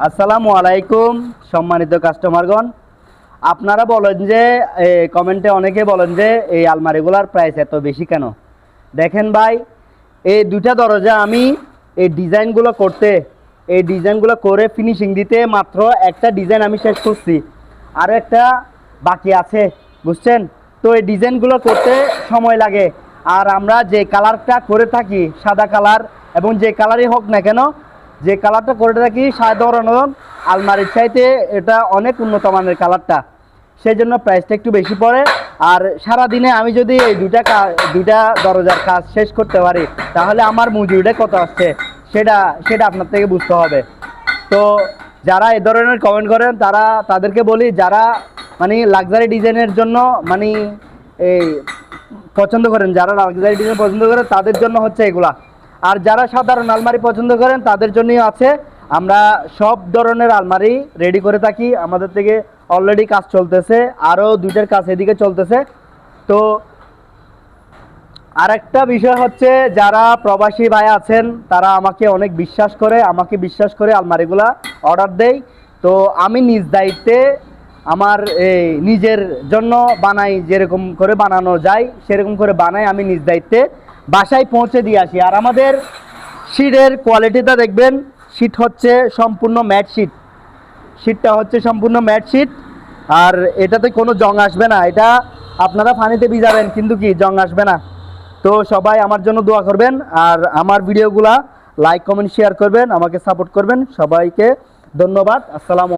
আসসালামু আলাইকুম সম্মানিত কাস্টমারগণ। আপনারা বলেন যে কমেন্টে অনেকে বলেন যে এই আলমারিগুলোর প্রাইস এত বেশি কেন। দেখেন ভাই, এই দুটা দরজা আমি এই ডিজাইনগুলো করে ফিনিশিং দিতে মাত্র একটা ডিজাইন আমি শেষ করছি, আরও একটা বাকি আছে, বুঝছেন? তো এই ডিজাইনগুলো করতে সময় লাগে। আর আমরা যে কালারটা করে থাকি সাদা কালার, এবং যে কালারই হোক না কেন, যে কালারটা করে থাকি সাধারণ আলমারির চাইতে এটা অনেক উন্নত মানের কালারটা, সেই জন্য প্রাইসটা একটু বেশি পড়ে। আর সারাদিনে আমি যদি এই দুইটা দরজার কাজ শেষ করতে পারি, তাহলে আমার মজুরিটা কত আসছে সেটা সেটা আপনার থেকে বুঝতে হবে। তো যারা এ ধরনের কমেন্ট করেন তাদেরকে বলি, যারা মানে লাক্সারি ডিজাইনের জন্য মানে এই পছন্দ করেন, যারা লাক্সারি ডিজাইন পছন্দ করেন তাদের জন্য হচ্ছে এগুলা। আর যারা সাধারণ আলমারি পছন্দ করেন তাদের জন্যই আছে। আমরা সব ধরনের আলমারি রেডি করে থাকি। আমাদের থেকে অলরেডি কাজ চলতেছে, আরও দুইটার কাজ এদিকে চলতেছে। তো আরেকটা বিষয় হচ্ছে, যারা প্রবাসী ভাই আছেন তারা আমাকে অনেক বিশ্বাস করে আলমারিগুলা অর্ডার দেয়। তো আমি নিজ দায়িত্বে আমার এই নিজের জন্য বানাই, যেরকম করে বানানো যায় সেরকম করে বানাই, আমি নিজ দায়িত্বে বাসায় পৌঁছে দিয়ে আসি। আর আমাদের শীটের কোয়ালিটিটা দেখবেন, শীট হচ্ছে সম্পূর্ণ ম্যাট শীটটা হচ্ছে সম্পূর্ণ ম্যাট শীট। আর এটাতে কোনো জং আসবে না, এটা আপনারা পানিতে ভিজাবেন কিন্তু কি জং আসবে না। তো সবাই আমার জন্য দোয়া করবেন, আর আমার ভিডিওগুলা লাইক কমেন্ট শেয়ার করবেন, আমাকে সাপোর্ট করবেন। সবাইকে ধন্যবাদ। আসসালামু